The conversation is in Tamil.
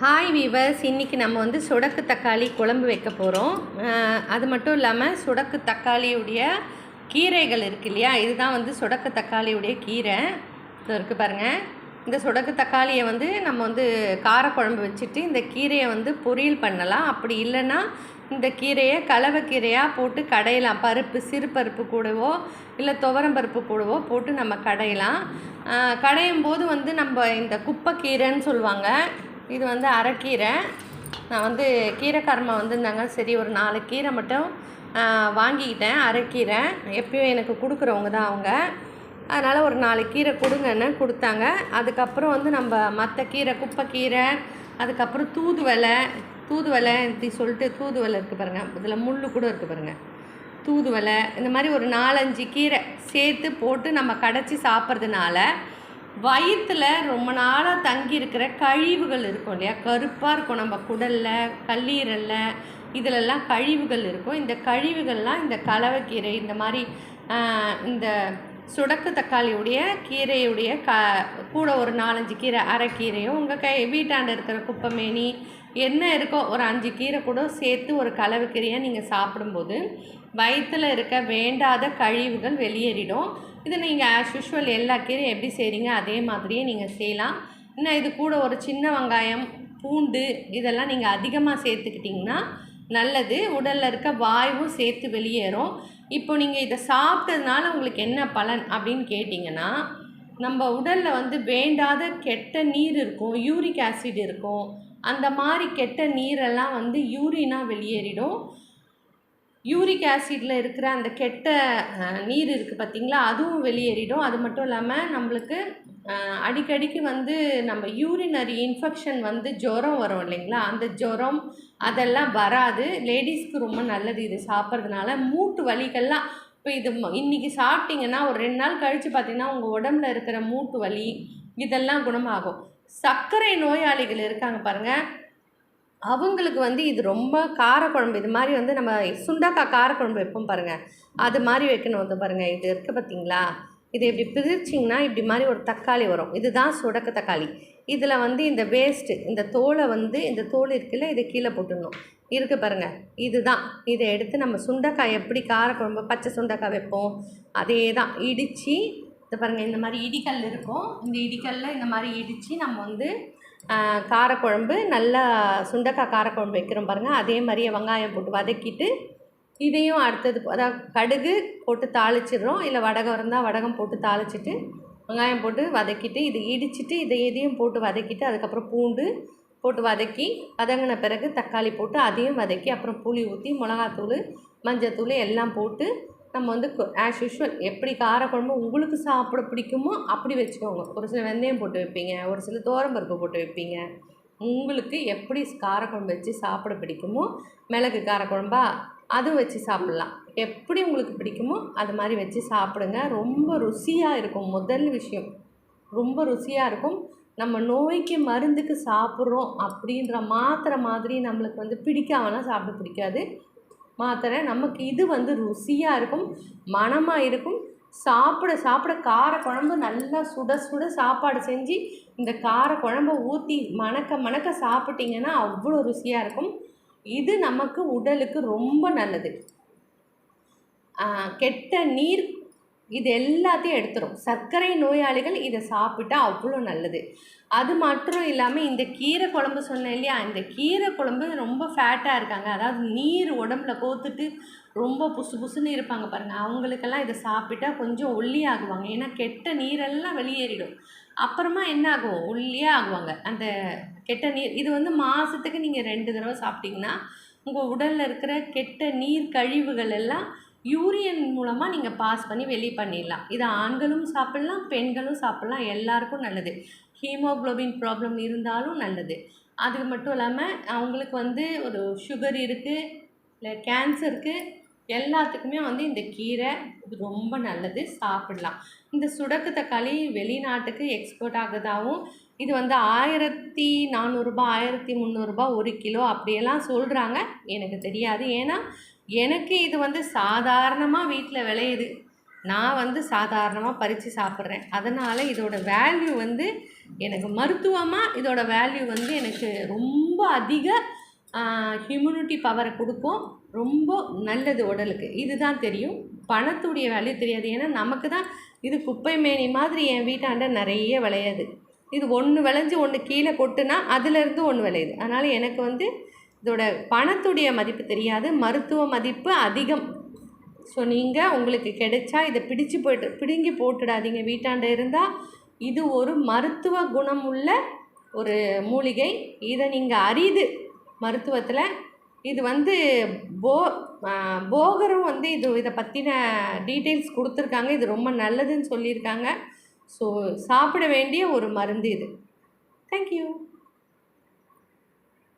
ஹாய் வீவர்ஸ், இன்றைக்கி நம்ம வந்து சுடக்கு தக்காளி குழம்பு வைக்க போகிறோம். அது மட்டும் இல்லாமல் சுடக்கு தக்காளியுடைய கீரைகள் இருக்குது இல்லையா, இதுதான் வந்து சுடக்கு தக்காளியுடைய கீரை. இது இருக்குது பாருங்கள். இந்த சுடக்கு தக்காளியை வந்து நம்ம வந்து காரக்குழம்பு வச்சுட்டு இந்த கீரையை வந்து பொரியல் பண்ணலாம். அப்படி இல்லைன்னா இந்த கீரையை கலவைக்கீரையாக போட்டு கடையலாம். பருப்பு, சிறு பருப்பு கூடவோ இல்லை துவரம் பருப்பு கூடவோ போட்டு நம்ம கடையலாம். கடையும் போது வந்து நம்ம இந்த குப்பைக்கீரைன்னு சொல்லுவாங்க, இது வந்து அரைக்கீரை. நான் வந்து கீரைக்காரமா வந்திருந்தாங்க, சரி ஒரு 4 கீரை மட்டும் வாங்கிக்கிட்டேன். அரைக்கீரை எப்பயும் எனக்கு கொடுக்குறவங்க தான் அவங்க, அதனால் ஒரு 4 கீரை கொடுங்கன்னு கொடுத்தாங்க. அதுக்கப்புறம் வந்து நம்ம மற்ற கீரை, குப்பைக்கீரை, அதுக்கப்புறம் தூதுவளை இப்படி சொல்லிட்டு தூதுவளை இருக்குது பாருங்கள், இதில் முள் கூட இருக்குது பாருங்கள், தூதுவளை. இந்த மாதிரி ஒரு 4-5 கீரை சேர்த்து போட்டு நம்ம கடைச்சி சாப்பிட்றதுனால வயிற்றில் ரொம்ப நாளாக தங்கி இருக்கிற கழிவுகள் இருக்கும் இல்லையா, கருப்பாக இருக்கும் நம்ம குடலில், கல்லீரலில், இதிலெல்லாம் கழிவுகள் இருக்கும். இந்த கழிவுகள்லாம் இந்த கலவைக்கீரை, இந்த மாதிரி இந்த சுடக்கு தக்காளியுடைய கீரையுடைய கூட ஒரு 4-5 கீரை, அரைக்கீரையும் உங்கள் வீட்டாண்ட இருக்கிற குப்பைமேனி என்ன இருக்கோ ஒரு 5 கீரை கூட சேர்த்து ஒரு கலவைக்கீரையை நீங்கள் சாப்பிடும்போது வயிற்றில் இருக்க வேண்டாத கழிவுகள் வெளியேறிடும். இது நீங்கள் ஆஸ் யூஷுவல் எல்லா கீரையும் எப்படி செய்கிறீங்க அதே மாதிரியே நீங்கள் செய்யலாம். இன்னும் இது கூட ஒரு சின்ன வெங்காயம், பூண்டு இதெல்லாம் நீங்கள் அதிகமாக சேர்த்துக்கிட்டிங்கன்னா நல்லது. உடலில் இருக்க வாயுவும் சேர்த்து வெளியேறும். இப்போ நீங்கள் இதை சாப்பிட்டதுனால உங்களுக்கு என்ன பலன் அப்படின்னு கேட்டிங்கன்னா, நம்ம உடலில் வந்து வேண்டாத கெட்ட நீர் இருக்கும், யூரிக் ஆசிட் இருக்கும். அந்த மாதிரி கெட்ட நீரெல்லாம் வந்து யூரினாக வெளியேறிடும். யூரிக் ஆசிடில் இருக்கிற அந்த கெட்ட நீர் இருக்குது பார்த்திங்களா, அதுவும் வெளியேறிடும். அது மட்டும் இல்லாமல் நம்மளுக்கு அடிக்கடிக்கு வந்து நம்ம யூரினரி இன்ஃபெக்ஷன் வந்து ஜுரம் வரும் இல்லைங்களா, அந்த ஜுரம் அதெல்லாம் வராது. லேடிஸ்க்கு ரொம்ப நல்லது இது சாப்பிட்றதுனால. மூட்டு வலிகள்லாம் இப்போ இது இன்றைக்கி சாப்பிட்டிங்கன்னா ஒரு 2 நாள் கழித்து பார்த்திங்கன்னா உங்கள் உடம்புல இருக்கிற மூட்டு வலி இதெல்லாம் குணமாகும். சர்க்கரை நோயாளிகள் இருக்காங்க பாருங்கள், அவங்களுக்கு வந்து இது ரொம்ப காரக்குழம்பு, இது மாதிரி வந்து நம்ம சுண்டக்காய் காரக்குழம்பு வைப்போம் பாருங்கள், அது மாதிரி வைக்கணும். வந்து பாருங்கள், இது இருக்குது பார்த்திங்களா, இது இப்படி பிரிச்சிங்கன்னா இப்படி மாதிரி ஒரு தக்காளி வரும். இதுதான் சுடக்கு தக்காளி. இதில் வந்து இந்த வேஸ்ட்டு, இந்த தோலை வந்து இந்த தோல் இருக்குல்ல, இதை கீழே போட்டுடணும். இருக்குது பாருங்கள், இதுதான். இதை எடுத்து நம்ம சுண்டக்காய் எப்படி காரக்குழம்பு பச்சை சுண்டக்காய் வைப்போம் அதே தான் இடித்து, இது பாருங்கள், இந்த மாதிரி இடிக்கல் இருக்கும், இந்த இடிக்கல்ல இந்த மாதிரி இடித்து நம்ம வந்து காரக்குழம்பு நல்லா சுண்டக்காய் காரக்குழம்பு வைக்கிறோம் பாருங்கள், அதே மாதிரியே வெங்காயம் போட்டு வதக்கிட்டு இதையும் அடுத்தது அதாவது கடுகு போட்டு தாளிச்சிடுறோம், இல்லை வடகம் இருந்தால் வடகம் போட்டு தாளிச்சிட்டு வெங்காயம் போட்டு வதக்கிட்டு இதை இடிச்சிட்டு இதையும் போட்டு வதக்கிட்டு அதுக்கப்புறம் பூண்டு போட்டு வதக்கி வதங்கின பிறகு தக்காளி போட்டு அதையும் வதக்கி அப்புறம் புளி ஊற்றி மிளகாத்தூள், மஞ்சத்தூள் எல்லாம் போட்டு நம்ம வந்து ஆஸ் யூஷுவல் எப்படி காரக்குழம்பு உங்களுக்கு சாப்பிட பிடிக்குமோ அப்படி வச்சுக்கோங்க. ஒரு சில வெந்தயம் போட்டு வைப்பீங்க, ஒரு சில துவரம்பருப்பு போட்டு வைப்பீங்க. உங்களுக்கு எப்படி காரக்குழம்பு வச்சு சாப்பிட பிடிக்குமோ, மிளகு காரக்குழம்பா அதுவும் வச்சு சாப்பிட்லாம். எப்படி உங்களுக்கு பிடிக்குமோ அது மாதிரி வச்சு சாப்பிடுங்க. ரொம்ப ருசியாக இருக்கும். முதல் விஷயம் ரொம்ப ருசியாக இருக்கும். நம்ம நோய்க்கு மருந்துக்கு சாப்பிட்றோம் அப்படின்ற மாத்திரை மாதிரி நம்மளுக்கு வந்து பிடிக்காமனா சாப்பிட பிடிக்காது. மாத்திரை நமக்கு இது வந்து ருசியாக இருக்கும், மணமாக இருக்கும். சாப்பிட சாப்பிட காரக்குழம்பு நல்லா சுட சுட சாப்பாடு செஞ்சு இந்த காரக்குழம்பை ஊற்றி மணக்க சாப்பிட்டிங்கன்னா அவ்வளோ ருசியாக இருக்கும். இது நமக்கு உடலுக்கு ரொம்ப நல்லது. கெட்ட நீர் இது எல்லாத்தையும் எடுத்துரும். சர்க்கரை நோயாளிகள் இதை சாப்பிட்டா அவ்வளோ நல்லது. அது மட்டும் இல்லாமல் இந்த கீரை குழம்பு சொன்னேன் இல்லையா, இந்த கீரை குழம்பு ரொம்ப ஃபேட்டாக இருக்காங்க, அதாவது நீர் உடம்புல கோத்துட்டு ரொம்ப புசுன்னு இருப்பாங்க பாருங்கள், அவங்களுக்கெல்லாம் இதை சாப்பிட்டா கொஞ்சம் ஒல்லியாகுவாங்க. ஏன்னா கெட்ட நீரெல்லாம் வெளியேறிடும். அப்புறமா என்ன ஆகும், ஒல்லியாக ஆகுவாங்க. அந்த கெட்ட நீர் இது வந்து மாதத்துக்கு நீங்கள் 2 தடவை சாப்பிட்டிங்கன்னா உங்கள் உடலில் இருக்கிற கெட்ட நீர் கழிவுகள் எல்லாம் யூரியன் மூலமாக நீங்கள் பாஸ் பண்ணி வெளியே பண்ணிடலாம். இதை ஆண்களும் சாப்பிட்லாம், பெண்களும் சாப்பிட்லாம், எல்லாருக்கும் நல்லது. ஹீமோக்ளோபின் ப்ராப்ளம் இருந்தாலும் நல்லது. அது மட்டும் இல்லாமல் அவங்களுக்கு வந்து ஒரு சுகர் இருக்குது, இல்லை கேன்சருக்கு, எல்லாத்துக்குமே வந்து இந்த கீரை இது ரொம்ப நல்லது, சாப்பிடலாம். இந்த சுடக்கு தக்காளி வெளிநாட்டுக்கு எக்ஸ்போர்ட் ஆகுதாகவும், இது வந்து 1400 1300 1 கிலோ அப்படியெல்லாம் சொல்கிறாங்க. எனக்கு தெரியாது, ஏன்னா எனக்கு இது வந்து சாதாரணமாக வீட்டில் விளையுது, நான் வந்து சாதாரணமாக பறித்து சாப்பிட்றேன். அதனால் இதோட வேல்யூ வந்து எனக்கு மருத்துவமாக இதோட வேல்யூ வந்து எனக்கு ரொம்ப அதிக ஹியூமினிட்டி பவரை கொடுக்கும். ரொம்ப நல்லது உடலுக்கு. இதுதான் தெரியும். பணத்துடைய வேல்யூ தெரியாது. ஏன்னா நமக்கு தான் இது குப்பை மேனி மாதிரி என் வீட்டாண்ட நிறைய விளையாது. இது ஒன்று விளைஞ்சி ஒன்று கீழே கொட்டுனா அதுலேருந்து ஒன்று விளையுது. அதனால் எனக்கு வந்து இதோட பணத்துடைய மதிப்பு தெரியாது, மருத்துவ மதிப்பு அதிகம். ஸோ நீங்கள் உங்களுக்கு கிடைச்சா இதை பிடுங்கி போட்டுடாதீங்க. வீட்டாண்ட இருந்தால் இது ஒரு மருத்துவ குணமுள்ள ஒரு மூலிகை. இதை நீங்கள் அரிது மருத்துவத்தில். இது வந்து போகரும் வந்து இதை பற்றின டீட்டெயில்ஸ் கொடுத்துருக்காங்க. இது ரொம்ப நல்லதுன்னு சொல்லியிருக்காங்க. ஸோ சாப்பிட வேண்டிய ஒரு மருந்து இது. தேங்க்யூ.